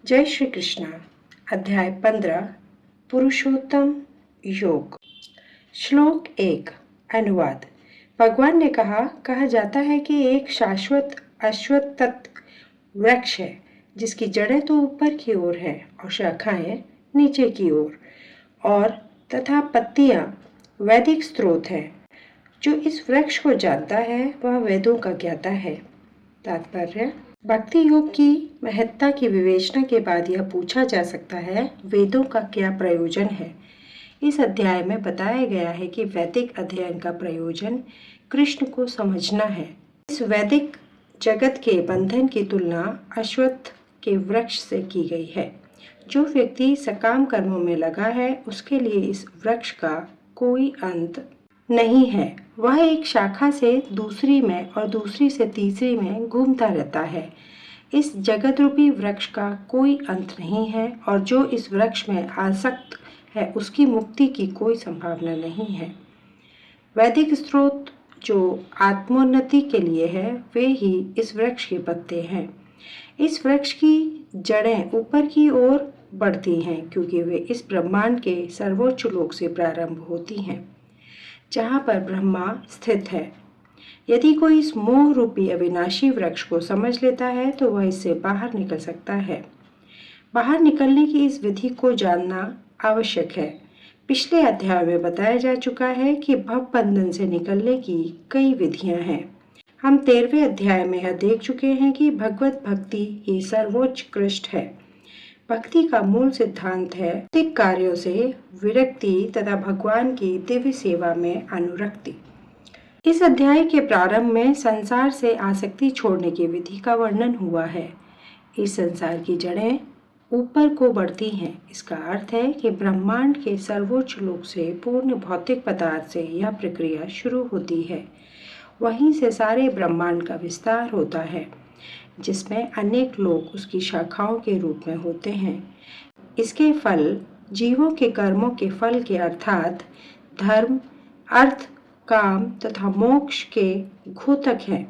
जय श्री कृष्ण। अध्याय 15 पुरुषोत्तम योग। श्लोक 1। अनुवाद। भगवान ने कहा जाता है कि एक शाश्वत अश्वत्थ वृक्ष है जिसकी जड़ें तो ऊपर की ओर है और शाखाएं नीचे की ओर, और तथा पत्तियां वैदिक स्रोत है। जो इस वृक्ष को जानता है वह वेदों का ज्ञाता है। तात्पर्य। भक्ति योग की महत्ता की विवेचना के बाद यह पूछा जा सकता है, वेदों का क्या प्रयोजन है। इस अध्याय में बताया गया है कि वैदिक अध्ययन का प्रयोजन कृष्ण को समझना है। इस वैदिक जगत के बंधन की तुलना अश्वत्थ के वृक्ष से की गई है। जो व्यक्ति सकाम कर्मों में लगा है उसके लिए इस वृक्ष का कोई अंत नहीं है। वह एक शाखा से दूसरी में और दूसरी से तीसरी में घूमता रहता है। इस जगत रूपी वृक्ष का कोई अंत नहीं है और जो इस वृक्ष में आसक्त है उसकी मुक्ति की कोई संभावना नहीं है। वैदिक स्रोत जो आत्मोन्नति के लिए है वे ही इस वृक्ष के पत्ते हैं। इस वृक्ष की जड़ें ऊपर की ओर बढ़ती हैं क्योंकि वे इस ब्रह्मांड के सर्वोच्च लोक से प्रारंभ होती हैं जहाँ पर ब्रह्मा स्थित है। यदि कोई इस मोह रूपी अविनाशी वृक्ष को समझ लेता है तो वह इससे बाहर निकल सकता है। बाहर निकलने की इस विधि को जानना आवश्यक है। पिछले अध्याय में बताया जा चुका है कि भव बंधन से निकलने की कई विधियां हैं। हम 13वें अध्याय में यह देख चुके हैं कि भगवत भक्ति ही सर्वोच्च कृष्ट है। भक्ति का मूल सिद्धांत है भौतिक कार्यों से विरक्ति तथा भगवान की दिव्य सेवा में अनुरक्ति। इस अध्याय के प्रारंभ में संसार से आसक्ति छोड़ने की विधि का वर्णन हुआ है। इस संसार की जड़ें ऊपर को बढ़ती हैं। इसका अर्थ है कि ब्रह्मांड के सर्वोच्च लोक से पूर्ण भौतिक पदार्थ से यह प्रक्रिया शुरू होती है। वहीं से सारे ब्रह्मांड का विस्तार होता है जिसमें अनेक लोक उसकी शाखाओं के रूप में होते हैं। इसके फल जीवों के कर्मों के फल के अर्थात धर्म, अर्थ, काम तथा मोक्ष के घोतक हैं।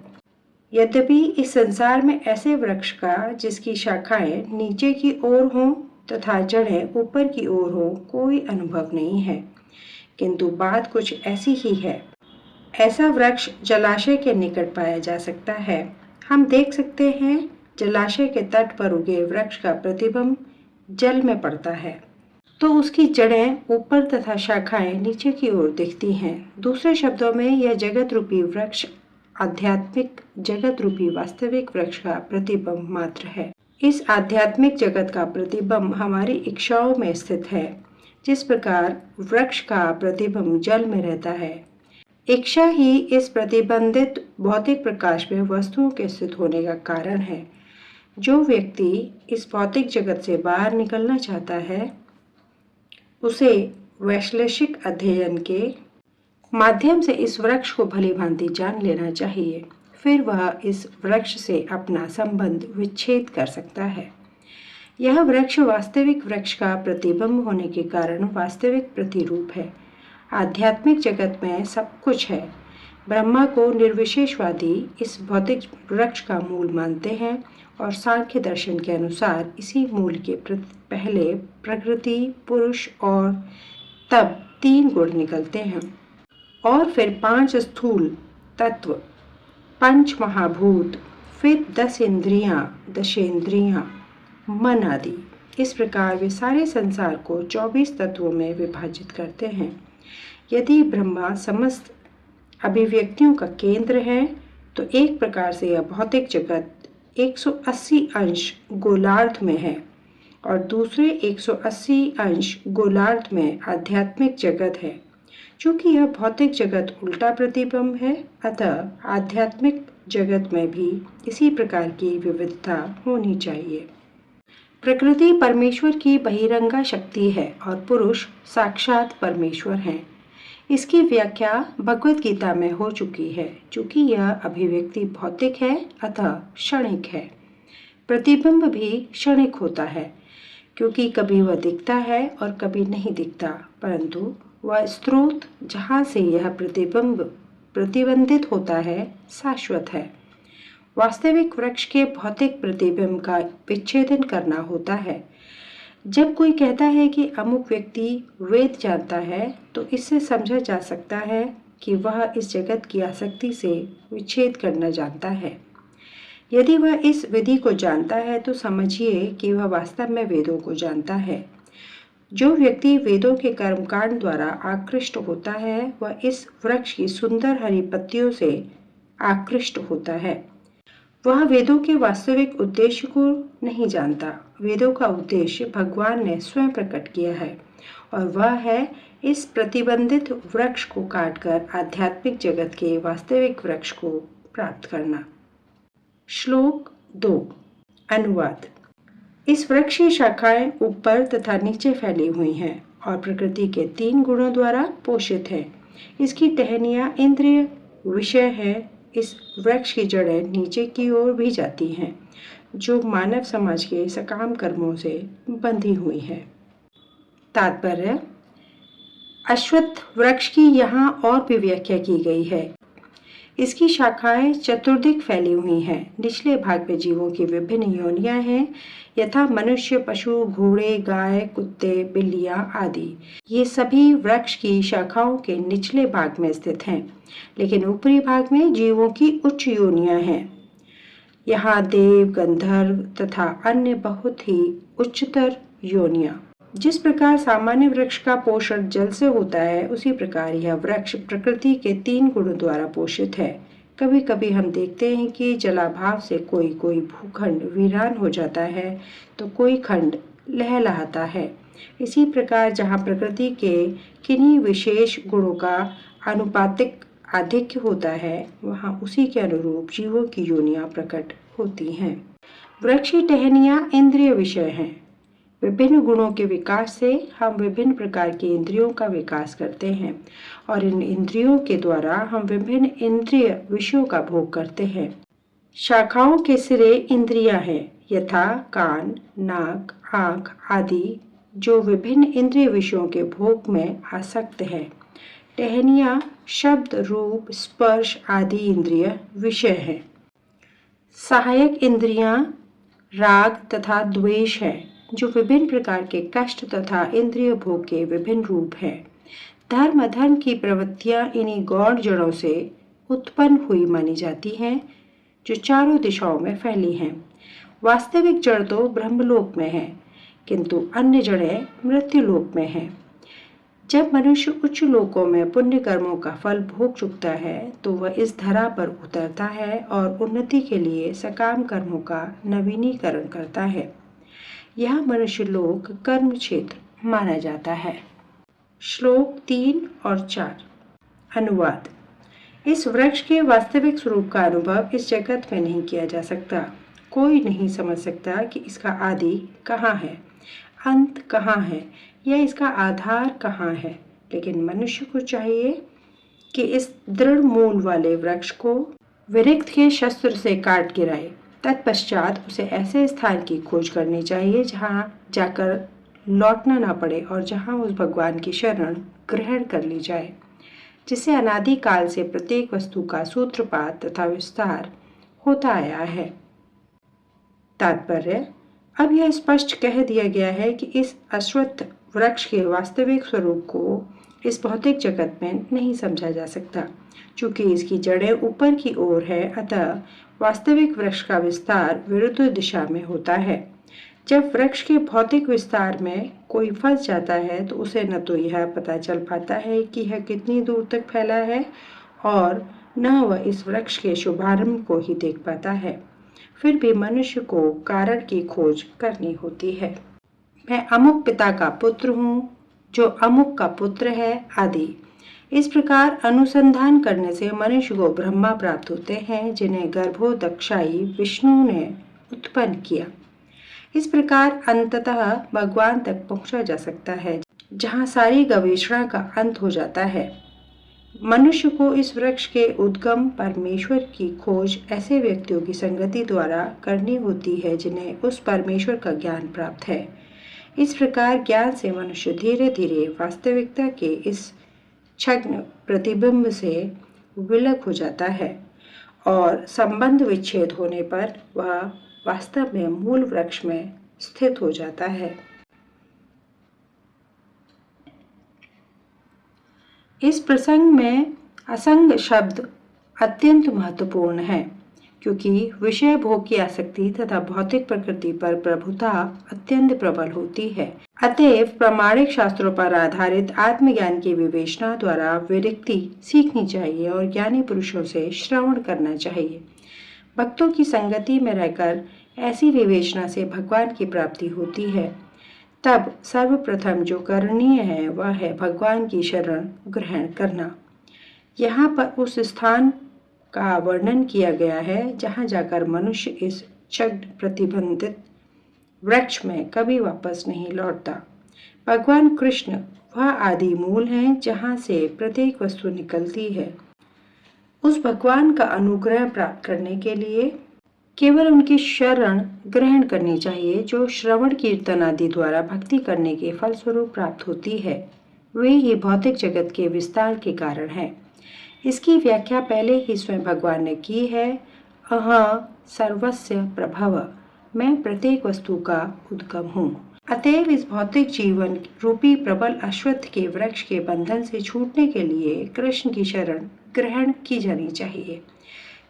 यद्यपि इस संसार में ऐसे वृक्ष का जिसकी शाखाएं नीचे की ओर हों तथा जड़ें ऊपर की ओर हों कोई अनुभव नहीं है, किंतु बात कुछ ऐसी ही है। ऐसा वृक्ष जलाशय के निकट पाया जा सकता है। हम देख सकते हैं जलाशय के तट पर उगे वृक्ष का प्रतिबिंब जल में पड़ता है तो उसकी जड़ें ऊपर तथा शाखाएं नीचे की ओर दिखती हैं। दूसरे शब्दों में यह जगत रूपी वृक्ष आध्यात्मिक जगत रूपी वास्तविक वृक्ष का प्रतिबिंब मात्र है। इस आध्यात्मिक जगत का प्रतिबिंब हमारी इच्छाओं में स्थित है। जिस प्रकार वृक्ष का प्रतिबिंब जल में रहता है, इच्छा ही इस प्रतिबंधित भौतिक प्रकाश में वस्तुओं के स्थित होने का कारण है। जो व्यक्ति इस भौतिक जगत से बाहर निकलना चाहता है उसे वैश्लेषिक अध्ययन के माध्यम से इस वृक्ष को भली भांति जान लेना चाहिए। फिर वह इस वृक्ष से अपना संबंध विच्छेद कर सकता है। यह वृक्ष वास्तविक वृक्ष का प्रतिबिंब होने के कारण वास्तविक प्रतिरूप है। आध्यात्मिक जगत में सब कुछ है। ब्रह्मा को निर्विशेषवादी इस भौतिक वृक्ष का मूल मानते हैं और सांख्य दर्शन के अनुसार इसी मूल के पहले प्रकृति, पुरुष और तब 3 गुण निकलते हैं और फिर 5 स्थूल तत्व, 5 महाभूत, फिर 10 इंद्रियां, दशेंद्रियां, मन आदि। इस प्रकार वे सारे संसार को 24 तत्वों में विभाजित करते हैं। यदि ब्रह्मा समस्त अभिव्यक्तियों का केंद्र है तो एक प्रकार से यह भौतिक जगत 180 अंश गोलार्ध में है और दूसरे 180 अंश गोलार्ध में आध्यात्मिक जगत है। चूंकि यह भौतिक जगत उल्टा प्रतिबिंब है, अतः आध्यात्मिक जगत में भी इसी प्रकार की विविधता होनी चाहिए। प्रकृति परमेश्वर की बहिरंगा शक्ति है और पुरुष साक्षात परमेश्वर हैं। इसकी व्याख्या भगवत गीता में हो चुकी है। चूंकि यह अभिव्यक्ति भौतिक है अतः क्षणिक है। प्रतिबिंब भी क्षणिक होता है क्योंकि कभी वह दिखता है और कभी नहीं दिखता, परंतु वह स्रोत जहाँ से यह प्रतिबिंब प्रतिबंधित होता है शाश्वत है। वास्तविक वृक्ष के भौतिक प्रतिबिंब का विच्छेदन करना होता है। जब कोई कहता है कि अमुक व्यक्ति वेद जानता है, तो इससे समझा जा सकता है कि वह इस जगत की आसक्ति से विच्छेद करना जानता है। यदि वह इस विधि को जानता है तो समझिए कि वह वास्तव में वेदों को जानता है। जो व्यक्ति वेदों के कर्मकांड द्वारा आकृष्ट होता है, वह इस वृक्ष की सुंदर हरी पत्तियों से आकृष्ट होता है। वह वेदों के वास्तविक उद्देश्य को नहीं जानता। वेदों का उद्देश्य भगवान ने स्वयं प्रकट किया है और वह है इस प्रतिबंधित वृक्ष को काटकर आध्यात्मिक जगत के वास्तविक वृक्ष को प्राप्त करना। श्लोक 2 अनुवाद। इस वृक्ष की शाखाएं ऊपर तथा नीचे फैली हुई हैं और प्रकृति के 3 गुणों द्वारा पोषित है। इसकी टहनियां इंद्रिय विषय है। इस वृक्ष की जड़ें नीचे की ओर भी जाती हैं, जो मानव समाज के सकाम कर्मों से बंधी हुई है। तात्पर्य: अश्वत्थ वृक्ष की यहाँ और भी व्याख्या की गई है। इसकी शाखाएं चतुर्दिक फैली हुई हैं। निचले भाग में जीवों की विभिन्न योनियां हैं, यथा मनुष्य, पशु, घोड़े, गाय, कुत्ते, बिल्लियां आदि। ये सभी वृक्ष की शाखाओं के निचले भाग में स्थित हैं, लेकिन ऊपरी भाग में जीवों की उच्च योनियां हैं। यहाँ देव, गंधर्व तथा अन्य बहुत ही उच्चतर योनियां। जिस प्रकार सामान्य वृक्ष का पोषण जल से होता है, उसी प्रकार यह वृक्ष प्रकृति के 3 गुणों द्वारा पोषित है। कभी कभी हम देखते हैं कि जलाभाव से कोई भूखंड वीरान हो जाता है तो कोई खंड लहलहाता है। इसी प्रकार जहाँ प्रकृति के किन्हीं विशेष गुणों का अनुपातिक आधिक्य होता है, वहाँ उसी के अनुरूप जीवों की योनियां प्रकट होती हैं। वृक्ष की टहनियां इंद्रिय विषय हैं। विभिन्न गुणों के विकास से हम विभिन्न प्रकार की इंद्रियों का विकास करते हैं और इन इंद्रियों के द्वारा हम विभिन्न इंद्रिय विषयों का भोग करते हैं। शाखाओं के सिरे इंद्रियां हैं, यथा कान, नाक, आँख आदि, जो विभिन्न इंद्रिय विषयों के भोग में आसक्त है। टहनियां शब्द, रूप, स्पर्श आदि इंद्रिय विषय हैं। सहायक इंद्रियां राग तथा द्वेष है, जो विभिन्न प्रकार के कष्ट तथा इंद्रिय भोग के विभिन्न रूप हैं। धर्म अधर्म की प्रवृत्तियां इन्हीं गौण जड़ों से उत्पन्न हुई मानी जाती हैं, जो चारों दिशाओं में फैली हैं। वास्तविक जड़ तो ब्रह्मलोक में है, किंतु अन्य जड़ें मृत्युलोक में हैं। जब मनुष्य उच्च लोकों में पुण्य कर्मों का फल भोग चुकता है, तो वह इस धरा पर उतरता है और उन्नति के लिए सकाम कर्मों का नवीनीकरण करता है। यह मनुष्य लोक कर्म क्षेत्र माना जाता है। श्लोक 3 और 4 अनुवाद। इस वृक्ष के वास्तविक स्वरूप का अनुभव इस जगत में नहीं किया जा सकता। कोई नहीं समझ सकता कि इसका आदि कहाँ है, अंत कहाँ है या इसका आधार कहाँ है, लेकिन मनुष्य को चाहिए कि इस दृढ़ मूल वाले वृक्ष को विरक्त के शस्त्र से काट गिराए। तत्पश्चात उसे ऐसे स्थान की खोज करनी चाहिए जहाँ जाकर लौटना ना पड़े और जहाँ उस भगवान की शरण ग्रहण कर ली जाए, जिसे अनादि काल से प्रत्येक वस्तु का सूत्रपात तथा विस्तार होता आया है। तात्पर्य: अब यह स्पष्ट कह दिया गया है कि इस अश्वत्थ वृक्ष के वास्तविक स्वरूप को इस भौतिक जगत में नहीं समझा जा सकता। चूंकि इसकी जड़ें ऊपर की ओर है, अतः वास्तविक वृक्ष का विस्तार विरुद्ध दिशा में होता है। जब वृक्ष के भौतिक विस्तार में कोई फंस जाता है तो उसे न तो यह पता चल पाता है कि यह कितनी दूर तक फैला है और न वह इस वृक्ष के शुभारंभ को ही देख पाता है। फिर भी मनुष्य को कारण की खोज करनी होती है। मैं अमुक पिता का पुत्र हूँ, जो अमुक का पुत्र है आदि। इस प्रकार अनुसंधान करने से मनुष्य को ब्रह्मा प्राप्त होते हैं, जिन्हें गर्भोदक्षाई विष्णु ने उत्पन्न किया। इस प्रकार अंततः भगवान तक पहुंचा जा सकता है, जहाँ सारी गवेषणा का अंत हो जाता है। मनुष्य को इस वृक्ष के उद्गम परमेश्वर की खोज ऐसे व्यक्तियों की संगति द्वारा करनी होती है, जिन्हें उस परमेश्वर का ज्ञान प्राप्त है। इस प्रकार ज्ञान से मनुष्य धीरे धीरे वास्तविकता के इस छद्म प्रतिबिंब से विलग हो जाता है और संबंध विच्छेद होने पर वह वास्तव में मूल वृक्ष में स्थित हो जाता है। इस प्रसंग में असंग शब्द अत्यंत महत्वपूर्ण है, क्योंकि विषय भोग की आसक्ति तथा भौतिक प्रकृति पर प्रभुता अत्यंत प्रबल होती है। अतएव प्रामाणिक शास्त्रों पर आधारित आत्मज्ञान की विवेचना द्वारा विरक्ति सीखनी चाहिए और ज्ञानी पुरुषों से श्रवण करना चाहिए। भक्तों की संगति में रहकर ऐसी विवेचना से भगवान की प्राप्ति होती है। तब सर्वप्रथम जो करणीय है वह है भगवान की शरण ग्रहण करना। यहाँ पर उस स्थान का वर्णन किया गया है जहाँ जाकर मनुष्य इस जड़ प्रतिबंधित वृक्ष में कभी वापस नहीं लौटता। भगवान कृष्ण वह आदि मूल हैं जहाँ से प्रत्येक वस्तु निकलती है। उस भगवान का अनुग्रह प्राप्त करने के लिए केवल उनकी शरण ग्रहण करनी चाहिए, जो श्रवण कीर्तन आदि द्वारा भक्ति करने के फलस्वरूप प्राप्त होती है। वे ही भौतिक जगत के विस्तार के कारण है। इसकी व्याख्या पहले ही स्वयं भगवान ने की है। अहं सर्वस्य प्रभव, मैं प्रत्येक वस्तु का उद्गम हूँ। अतएव इस भौतिक जीवन रूपी प्रबल अश्वत्थ के वृक्ष के बंधन से छूटने के लिए कृष्ण की शरण ग्रहण की जानी चाहिए।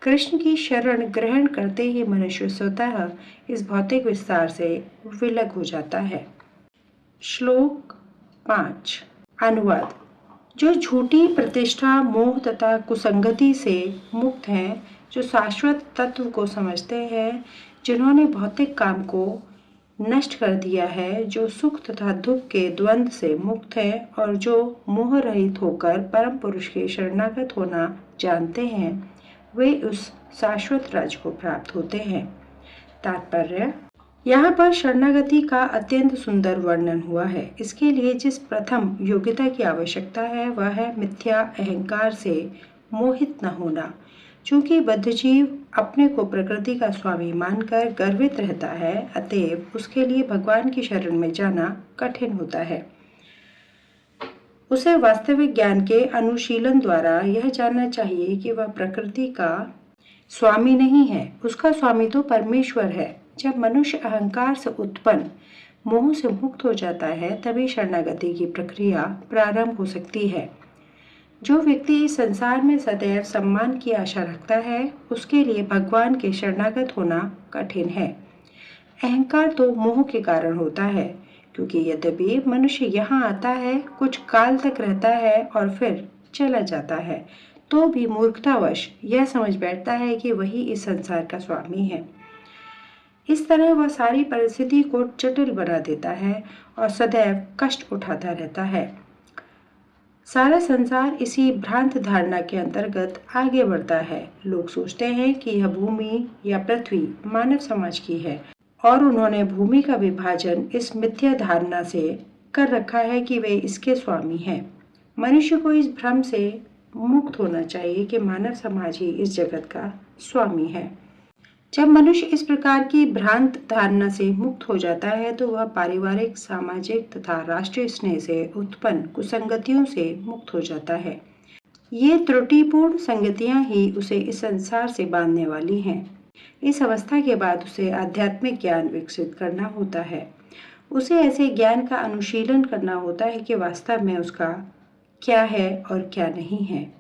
कृष्ण की शरण ग्रहण करते ही मनुष्य स्वतः इस भौतिक विस्तार से विलग हो जाता है। श्लोक 5 अनुवाद। जो झूठी प्रतिष्ठा, मोह तथा कुसंगति से मुक्त हैं, जो शाश्वत तत्व को समझते हैं, जिन्होंने भौतिक काम को नष्ट कर दिया है, जो सुख तथा दुख के द्वंद्व से मुक्त है और जो मोह रहित होकर परम पुरुष के शरणागत होना जानते हैं, वे उस शाश्वत राज्य को प्राप्त होते हैं। तात्पर्य। यहाँ पर शरणागति का अत्यंत सुंदर वर्णन हुआ है। इसके लिए जिस प्रथम योग्यता की आवश्यकता है वह है मिथ्या अहंकार से मोहित न होना। चूंकि बद्धजीव अपने को प्रकृति का स्वामी मानकर गर्वित रहता है, अतएव उसके लिए भगवान की शरण में जाना कठिन होता है। उसे वास्तविक ज्ञान के अनुशीलन द्वारा यह जानना चाहिए कि वह प्रकृति का स्वामी नहीं है, उसका स्वामी तो परमेश्वर है। जब मनुष्य अहंकार से उत्पन्न मोह से मुक्त हो जाता है, तभी शरणागति की प्रक्रिया प्रारंभ हो सकती है। जो व्यक्ति इस संसार में सदैव सम्मान की आशा रखता है, उसके लिए भगवान के शरणागत होना कठिन है। अहंकार तो मोह के कारण होता है, क्योंकि यद्यपि मनुष्य यहाँ आता है, कुछ काल तक रहता है और फिर चला जाता है, तो भी मूर्खतावश यह समझ बैठता है कि वही इस संसार का स्वामी है। इस तरह वह सारी परिस्थिति को जटिल बना देता है और सदैव कष्ट उठाता रहता है। सारा संसार इसी भ्रांत धारणा के अंतर्गत आगे बढ़ता है। लोग सोचते हैं कि यह भूमि या पृथ्वी मानव समाज की है और उन्होंने भूमि का विभाजन इस मिथ्या धारणा से कर रखा है कि वे इसके स्वामी हैं। मनुष्य को इस भ्रम से मुक्त होना चाहिए कि मानव समाज ही इस जगत का स्वामी है। जब मनुष्य इस प्रकार की भ्रांत धारणा से मुक्त हो जाता है, तो वह पारिवारिक, सामाजिक तथा राष्ट्रीय स्नेह से उत्पन्न कुसंगतियों से मुक्त हो जाता है। ये त्रुटिपूर्ण संगतियां ही उसे इस संसार से बांधने वाली हैं। इस अवस्था के बाद उसे आध्यात्मिक ज्ञान विकसित करना होता है। उसे ऐसे ज्ञान का अनुशीलन करना होता है कि वास्तव में उसका क्या है और क्या नहीं है।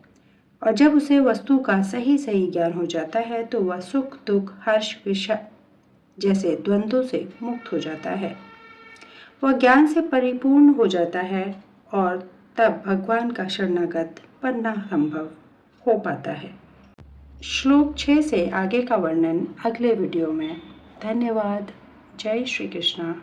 और जब उसे वस्तु का सही सही ज्ञान हो जाता है, तो वह सुख, दुख, हर्ष, विषाद जैसे द्वंद्वों से मुक्त हो जाता है। वह ज्ञान से परिपूर्ण हो जाता है और तब भगवान का शरणागत बनना संभव हो पाता है। श्लोक 6 से आगे का वर्णन अगले वीडियो में। धन्यवाद। जय श्री कृष्ण।